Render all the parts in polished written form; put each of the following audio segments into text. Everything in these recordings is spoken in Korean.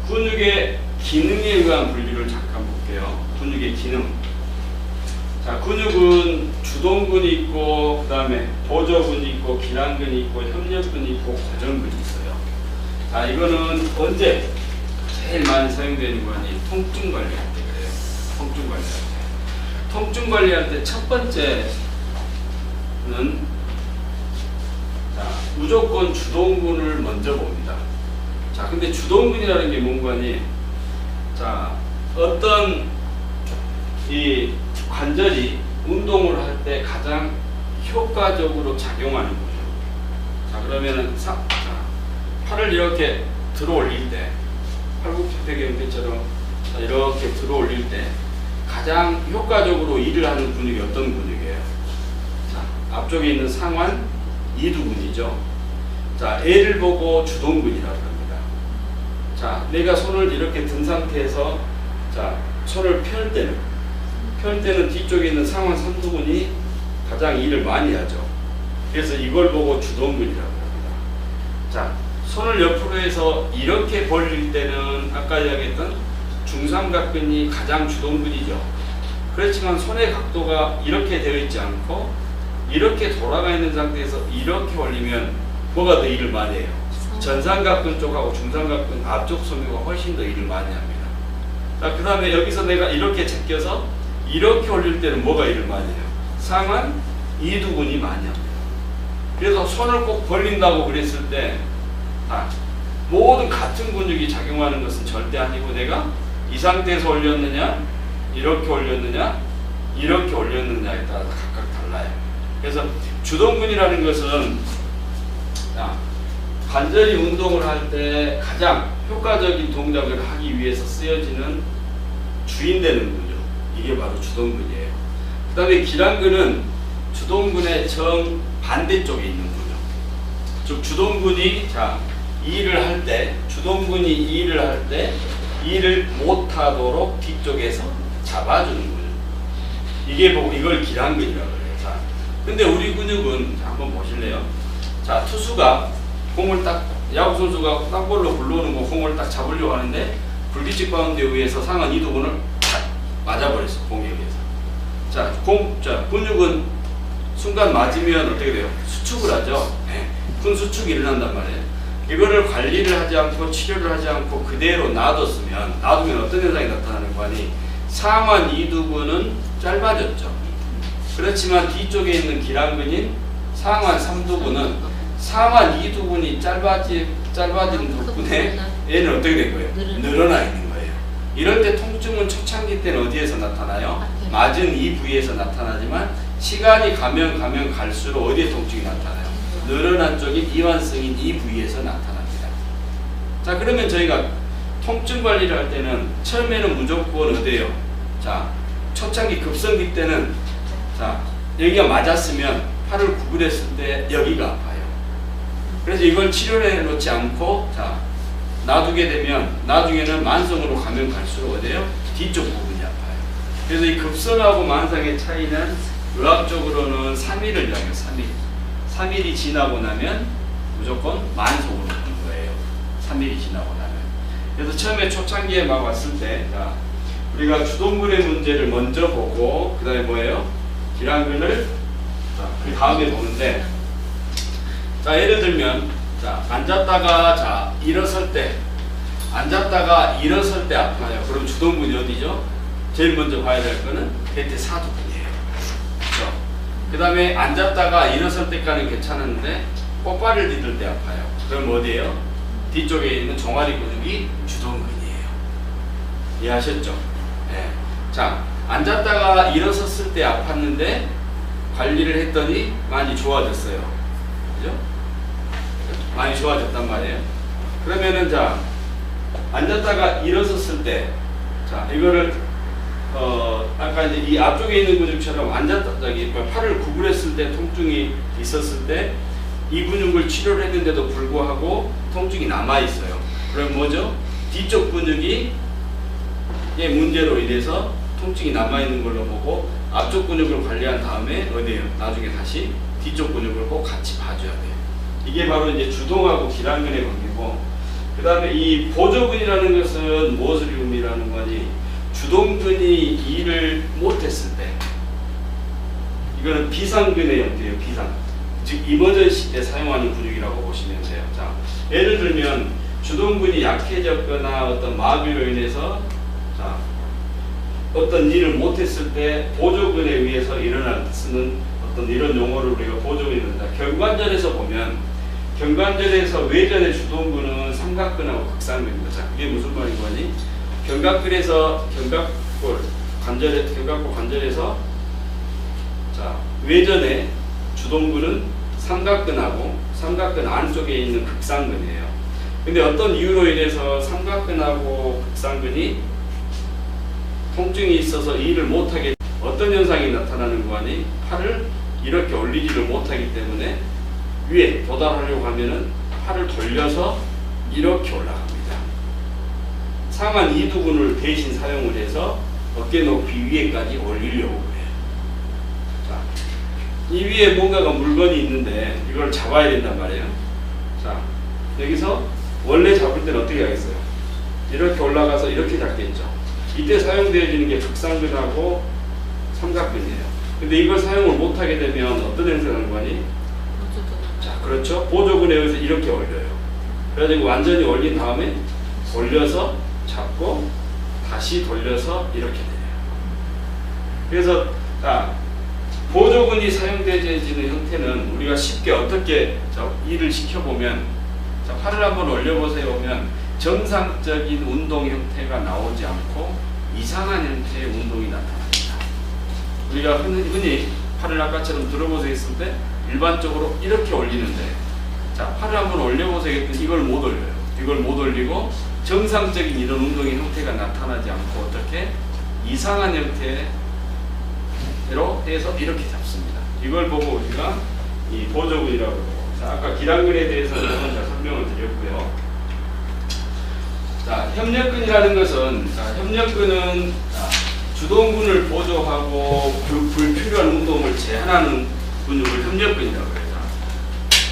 근육의 기능에 의한 분류를 잠깐 볼게요. 근육의 기능. 자, 근육은 주동근이 있고, 그 다음에 보조근이 있고, 기랑근이 있고, 협력근이 있고, 고정근이 있어요. 자, 이거는 언제 제일 많이 사용되는 거니? 통증 관리할 때 그래요. 통증 관리할 때. 통증 관리할 때 첫 번째는, 자, 무조건 주동근을 먼저 봅니다. 자, 근데 주동근이라는 게 뭔가니? 자, 어떤 이 관절이 운동을 할 때 가장 효과적으로 작용하는 거죠. 자, 그러면은 자, 팔을 이렇게 들어 올릴 때, 팔굽혀펴기처럼 이렇게 들어 올릴 때 가장 효과적으로 일을 하는 근육이 어떤 근육이에요? 자, 앞쪽에 있는 상완 이두근이죠. 자, 얘를 보고 주동근이라고 합니다. 자, 내가 손을 이렇게 든 상태에서 자, 손을 펼 때는 뒤쪽에 있는 상완 삼두근이 가장 일을 많이 하죠. 그래서 이걸 보고 주동근이라고 합니다. 자, 손을 옆으로 해서 이렇게 벌릴 때는 아까 이야기했던 중삼각근이 가장 주동근이죠. 그렇지만 손의 각도가 이렇게 되어 있지 않고 이렇게 돌아가 있는 상태에서 이렇게 올리면 뭐가 더 일을 많이 해요? 전삼각근 쪽하고 중삼각근 앞쪽 섬유가 훨씬 더 일을 많이 합니다. 자, 그 다음에 여기서 내가 이렇게 제껴서 이렇게 올릴 때는 뭐가 일을 많이 해요? 상완 이두근이 많이 합니다. 그래서 손을 꼭 벌린다고 그랬을 때 모든 같은 근육이 작용하는 것은 절대 아니고 내가 이 상태에서 올렸느냐, 이렇게 올렸느냐, 이렇게 올렸느냐에 따라서 각각 달라요. 그래서 주동근이라는 것은 관절이 운동을 할 때 가장 효과적인 동작을 하기 위해서 쓰여지는 주인되는 근육, 이게 바로 주동근이에요. 그 다음에 기랑근은 주동근의 정 반대쪽에 있는 근육. 즉 주동근이 이 일을 할 때, 주동근이 이 일을 할 때 일을 못하도록 뒤쪽에서 잡아주는 근육. 이게 보고 이걸 기랑근이라고 해요. 자, 근데 우리 근육은 한번 보실래요? 자, 투수가 공을 야구 선수가 땅볼로 굴러오는 거 공을 딱 잡으려고 하는데 불규칙 바운드에 의해서 상완 이두근을 탁 맞아버렸어, 공에 의해서. 자, 근육은 순간 맞으면 어떻게 돼요? 수축을 하죠. 네. 큰 수축이 일어난단 말이에요. 이거를 관리를 하지 않고 치료를 하지 않고 그대로 놔두면 어떤 현상이 나타나는 거 아니? 상완 이두근은 짧아졌죠. 그렇지만 뒤쪽에 있는 기랑근인 상완 삼두근은 상완 이두근이 짧아진 덕분에 얘는 어떻게 된 거예요? 늘어나 있는 거예요. 이럴 때 통증은 초창기 때는 어디에서 나타나요? 맞은 이 부위에서 나타나지만 시간이 가면 갈수록 어디에 통증이 나타나요? 늘어난 쪽인 이완성인 이 부위에서 나타납니다. 자, 그러면 저희가 통증 관리를 할 때는 처음에는 무조건 어디에요? 자, 초창기 급성기 때는 자, 여기가 맞았으면 팔을 구부렸을 때 여기가 아파요. 그래서 이걸 치료를 해놓지 않고 자, 놔두게 되면 나중에는 만성으로 가면 갈수록 어디에요? 뒤쪽 부분이 아파요. 그래서 이 급성하고 만성의 차이는 의학적으로는 3일을 이야기해요. 3일이 지나고 나면 무조건 만성으로 가는 거예요. 3일이 지나고 나면. 그래서 처음에 초창기에 막 왔을 때 자, 우리가 주동근의 문제를 먼저 보고 그 다음에 뭐예요? 기랑근을 그 다음에 보는데 자, 예를 들면 자, 앉았다가 일어설 때 아파요. 그럼 주동근이 어디죠? 제일 먼저 봐야 될 거는 대퇴사두근이에요. 그렇죠? 그 다음에 앉았다가 일어설 때까지는 괜찮은데 꽃발을 디딜 때 아파요. 그럼 어디예요? 뒤쪽에 있는 종아리 근육이 주동근이에요. 이해하셨죠? 네. 자, 앉았다가 일어섰을 때 아팠는데 관리를 했더니 많이 좋아졌어요. 그죠? 많이 좋아졌단 말이에요. 그러면은 자, 앉았다가 일어섰을 때 자, 이거를 아까 이제 이 앞쪽에 있는 근육처럼 팔을 구부렸을 때 통증이 있었을 때 이 근육을 치료를 했는데도 불구하고 통증이 남아 있어요. 그럼 뭐죠? 뒤쪽 근육이 문제로 인해서 통증이 남아 있는 걸로 보고 앞쪽 근육을 관리한 다음에 어디에요? 나중에 다시 뒤쪽 근육을 꼭 같이 봐줘야 돼요. 이게 바로 이제 주동하고 기랑근의 관계고, 그 다음에 이 보조근이라는 것은 무엇을 의미하는 거니? 주동근이 일을 못했을 때, 이거는 비상근의 형태예요. 비상. 즉 이머전시 때 사용하는 근육이라고 보시면 돼요. 자, 예를 들면 주동근이 약해졌거나 어떤 마비로 인해서 자, 어떤 일을 못했을 때 보조근에 의해서 쓰는 어떤 이런 용어를 우리가 보조근이 된다. 경관절에서 보면 경관절에서 외전의 주동근은 삼각근하고 극상근입니다. 자, 그게 무슨 말인 거니? 견갑골에서 견갑골 관절에서 자, 외전의 주동근은 삼각근하고 삼각근 안쪽에 있는 극상근이에요. 근데 어떤 이유로 인해서 삼각근하고 극상근이 통증이 있어서 일을 못하게 어떤 현상이 나타나는 거 아니? 팔을 이렇게 올리지를 못하기 때문에 위에 도달하려고 하면은 팔을 돌려서 이렇게 올라갑니다. 상완 이두근을 대신 사용을 해서 어깨 높이 위에까지 올리려고 해요. 자, 이 위에 뭔가가 물건이 있는데 이걸 잡아야 된단 말이에요. 자, 여기서 원래 잡을 때는 어떻게 하겠어요? 이렇게 올라가서 이렇게 잡겠죠. 이때 사용되어지는 게 극상근하고 삼각근이에요. 근데 이걸 사용을 못하게 되면 어떤 행세를 하는 거니? 자, 그렇죠. 보조근에 의해서 이렇게 올려요. 그래가지고 완전히 올린 다음에 돌려서 잡고 다시 돌려서 이렇게 돼요. 그래서 자, 보조근이 사용되어지는 형태는 우리가 쉽게 어떻게 일을 시켜보면 자, 팔을 한번 올려보세요 보면 정상적인 운동 형태가 나오지 않고 이상한 형태의 운동이 나타납니다. 우리가 흔히 팔을 아까처럼 들어보세요 했을 때 일반적으로 이렇게 올리는데 자, 팔을 한번 올려보세요 했더니 이걸 못 올려요. 이걸 못 올리고 정상적인 이런 운동의 형태가 나타나지 않고 어떻게 이상한 형태로 해서 이렇게 잡습니다. 이걸 보고 우리가 이 보조근이라고 하고 자, 아까 기란근에 대해서는 설명을 드렸고요. 자, 협력근이라는 것은 자, 협력근은 자, 주동근을 보조하고 불필요한 운동을 제한하는 근육을 협력근이라고 해요.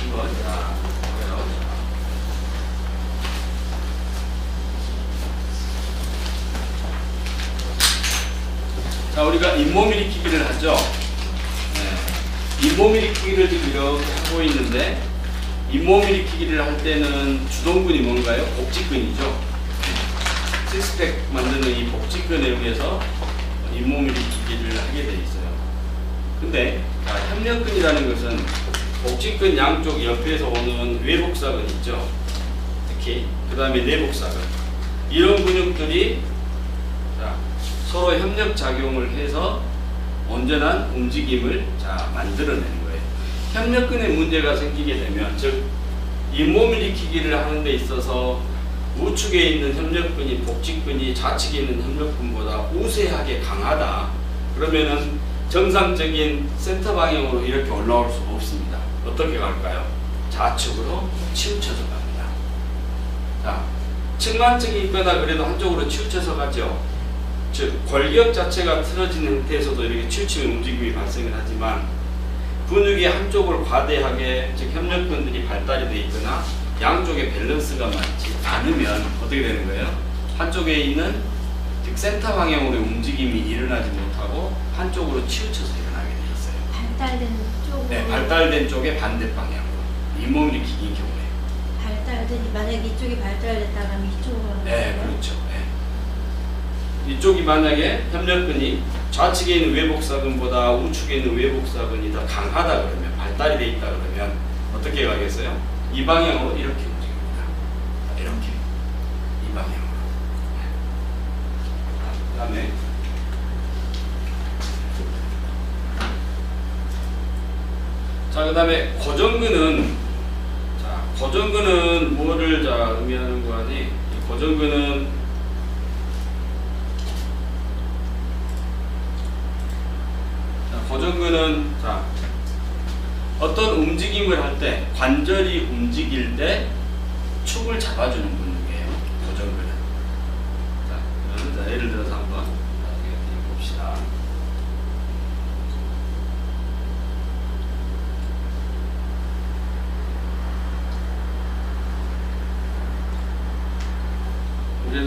한번 자, 보세요. 자, 우리가 잇몸 일으키기를 하죠. 네. 잇몸 일으키기를 지금 이렇게 하고 있는데 잇몸 일으키기를 할 때는 주동근이 뭔가요? 복직근이죠. 식스팩 만드는 이 복직근에 의해서 잇몸 일으키기를 하게 돼 있어요. 근데 자, 협력근이라는 것은 복직근 양쪽 옆에서 오는 외복사근 있죠. 특히 그 다음에 내복사근 이런 근육들이 자, 서로 협력 작용을 해서 온전한 움직임을 자, 만들어내는 거예요. 협력근에 문제가 생기게 되면 즉 잇몸 일으키기를 하는 데 있어서 우측에 있는 협력근이 복직근이 좌측에 있는 협력근보다 우세하게 강하다. 그러면은 정상적인 센터 방향으로 이렇게 올라올 수가 없습니다. 어떻게 갈까요? 좌측으로 치우쳐서 갑니다. 자, 측만증이 있거나 그래도 한쪽으로 치우쳐서 가죠. 즉 골격 자체가 틀어진 상태에서도 이렇게 치우치는 움직임이 발생을 하지만 근육이 한쪽을 과대하게 즉 협력근들이 발달이 되어 있거나 양쪽의 밸런스가 맞지 않으면 어떻게 되는 거예요? 한쪽에 있는 즉 센터 방향으로 움직임이 일어나지 못하고 한쪽으로 치우쳐서 일어나게 돼 있어요. 발달된 쪽으로. 네, 발달된 쪽의 반대 방향으로 잇몸 일으키기인 경우에. 발달된 만약에 이쪽이 발달됐다면 이쪽으로. 네, 그렇죠. 네. 이쪽이 만약에 협력근이 좌측에 있는 외복사근보다 우측에 있는 외복사근이 더 강하다 그러면 발달이 돼 있다 그러면 어떻게 가겠어요? 이 방향으로 이렇게 움직입니다. 이렇게 이 방향으로. 그 다음에 자, 그 다음에 고정근은 자, 고정근은 뭐를 자 의미하는 거 아니? 이 고정근은 자, 고정근은 자 어떤 움직임을 할 때 관절이 움직일 때 축을 잡아주는 근육이에요. 고정근은. 자, 그러면 자, 예를 들어서 한번 봅시다.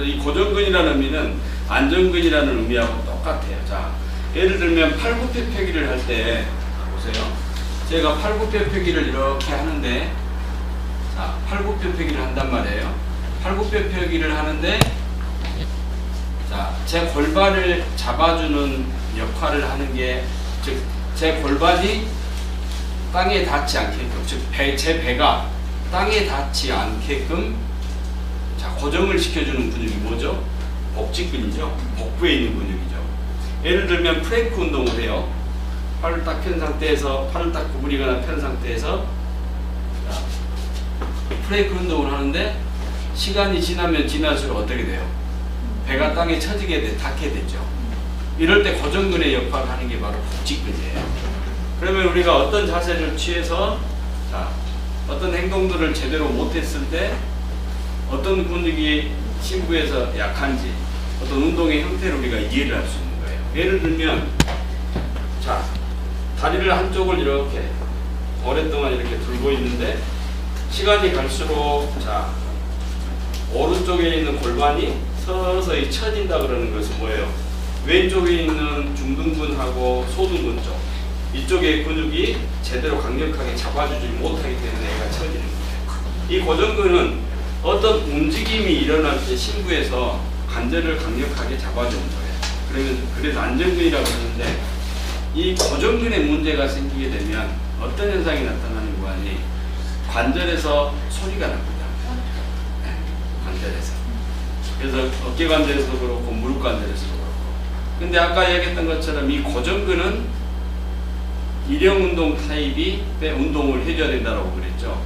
이 고정근이라는 의미는 안정근이라는 의미하고 똑같아요. 자, 예를 들면 팔굽혀펴기를 할 때 보세요. 제가 팔굽혀펴기를 이렇게 하는데, 자, 팔굽혀펴기를 한단 말이에요. 팔굽혀펴기를 하는데, 자, 제 골반을 잡아주는 역할을 하는 게, 즉, 제 골반이 땅에 닿지 않게끔, 즉, 제 배가 땅에 닿지 않게끔, 자, 고정을 시켜주는 근육이 뭐죠? 복직근이죠. 복부에 있는 근육이죠. 예를 들면 프랭크 운동을 해요. 팔을 딱 편 상태에서, 팔을 딱 구부리거나 편 상태에서, 자, 프랭크 운동을 하는데, 시간이 지나면 지날수록 어떻게 돼요? 배가 땅에 쳐지게 닿게 되죠. 이럴 때 고정근의 역할을 하는 게 바로 복직근이에요. 그러면 우리가 어떤 자세를 취해서, 자, 어떤 행동들을 제대로 못했을 때 어떤 근육이 심부에서 약한지, 어떤 운동의 형태를 우리가 이해를 할 수 있는 거예요. 예를 들면, 자, 다리를 한쪽을 이렇게 오랫동안 이렇게 들고 있는데, 시간이 갈수록, 자, 오른쪽에 있는 골반이 서서히 처진다 그러는 것은 뭐예요? 왼쪽에 있는 중둔근하고 소둔근 쪽, 이쪽의 근육이 제대로 강력하게 잡아주지 못하기 때문에 얘가 처지는 거예요. 이 고정근은 어떤 움직임이 일어날 때 심부에서 관절을 강력하게 잡아주는 거예요. 그래서 안정근이라고 하는데, 이 고정근에 문제가 생기게 되면 어떤 현상이 나타나는 거 아니? 관절에서 소리가 납니다. 네, 관절에서. 그래서 어깨 관절에서도 그렇고 무릎 관절에서도 그렇고. 근데 아까 얘기했던 것처럼 이 고정근은 일형 운동 타입이 운동을 해줘야 된다고 그랬죠.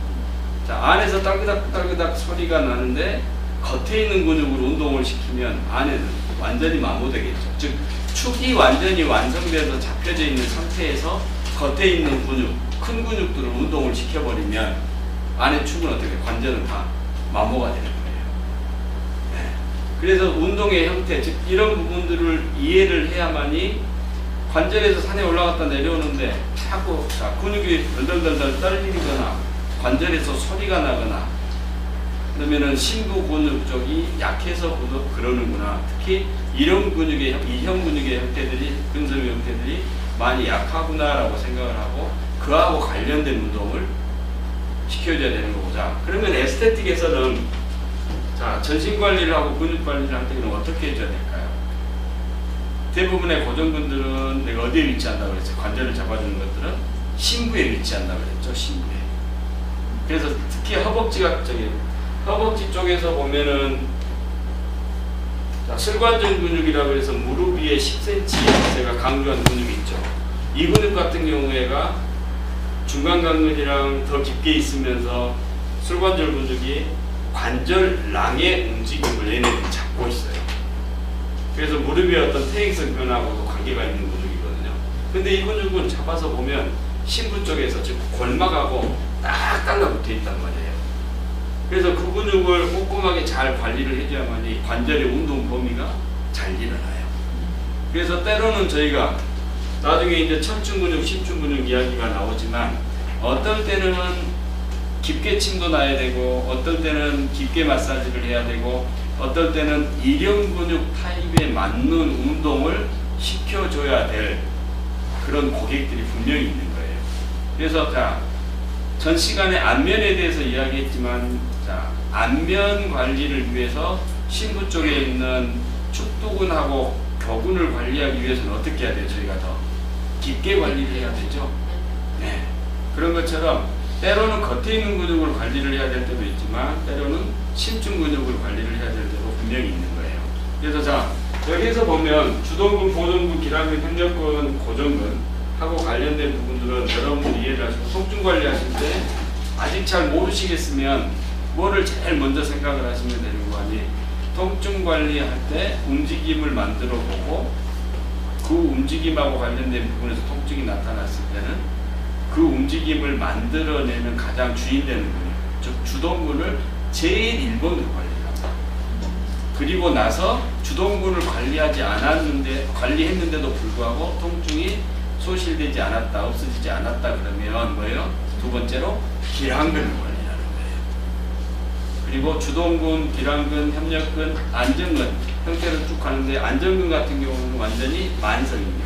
자, 안에서 딸그닥 소리가 나는데 겉에 있는 근육으로 운동을 시키면 안에는 완전히 마모되겠죠. 즉, 축이 완전히 완성돼서 잡혀져 있는 상태에서 겉에 있는 근육, 큰 근육들을 운동을 시켜버리면 안에 축은 어떻게, 관절은 다 마모가 되는 거예요. 네. 그래서 운동의 형태, 즉 이런 부분들을 이해를 해야만이 관절에서 산에 올라갔다 내려오는데 자꾸, 자, 근육이 덜덜덜덜 떨리거나 관절에서 소리가 나거나 그러면은 심부 근육 쪽이 약해서 그러는구나. 특히 이런 근육의, 이형 근육의 형태들이, 근섬의 형태들이 많이 약하구나라고 생각을 하고 그하고 관련된 운동을 시켜줘야 되는 거고. 자, 그러면 에스테틱에서는, 자, 전신 관리를 하고 근육 관리를 할 때는 어떻게 해줘야 될까요? 대부분의 고정근들은 내가 어디에 위치한다고 그랬어요? 관절을 잡아주는 것들은 심부에 위치한다고 그랬죠. 심부에. 그래서 특히 허벅지 쪽에서 보면은, 자, 슬관절 근육이라고 해서 무릎 위에 10cm 제가 강조한 근육이 있죠. 이 근육 같은 경우에가 중간강근이랑 더 깊게 있으면서 슬관절 근육이 관절랑의 움직임을 얘네들이 잡고 있어요. 그래서 무릎의 어떤 퇴행성 변화하고도 관계가 있는 근육이거든요. 근데 이 근육은 잡아서 보면 심부 쪽에서, 즉 골막하고 딱 달라붙어 있단 말이에요. 그래서 그 근육을 꼼꼼하게 잘 관리를 해줘야만이 관절의 운동 범위가 잘 일어나요. 그래서 때로는 저희가 나중에 이제 척추 근육, 심층 근육 이야기가 나오지만 어떨 때는 깊게 침도 놔야 되고 어떨 때는 깊게 마사지를 해야 되고 어떨 때는 일형 근육 타입에 맞는 운동을 시켜줘야 될 그런 고객들이 분명히 있는 거예요. 그래서, 자, 전 시간에 안면에 대해서 이야기했지만, 자, 안면 관리를 위해서 심부 쪽에 있는 축두근하고 교근을 관리하기 위해서는 어떻게 해야 돼요? 저희가 더 깊게 관리를 해야 되죠. 네. 그런 것처럼 때로는 겉에 있는 근육을 관리를 해야 될 때도 있지만 때로는 심층 근육을 관리를 해야 될 때도 분명히 있는 거예요. 그래서, 자, 여기에서 보면 주동근, 보정근, 기란근, 협력근, 고정근 하고 관련된 부분들은 여러분들이 이해를 하시고 통증 관리하실 때 아직 잘 모르시겠으면 뭐를 제일 먼저 생각을 하시면 되는 거 아니? 통증 관리할 때 움직임을 만들어 보고 그 움직임하고 관련된 부분에서 통증이 나타났을 때는 그 움직임을 만들어내는 가장 주인되는 근육, 즉 주동근을 제일 1번으로 관리를 합니다. 그리고 나서 주동근을 관리했는데도 불구하고 통증이 소실되지 않았다, 없어지지 않았다 그러면 뭐예요? 두 번째로 기란근을 관리하는 거예요. 그리고 주동근, 기란근, 협력근, 안정근 형태로 쭉 가는데 안정근 같은 경우는 완전히 만성입니다.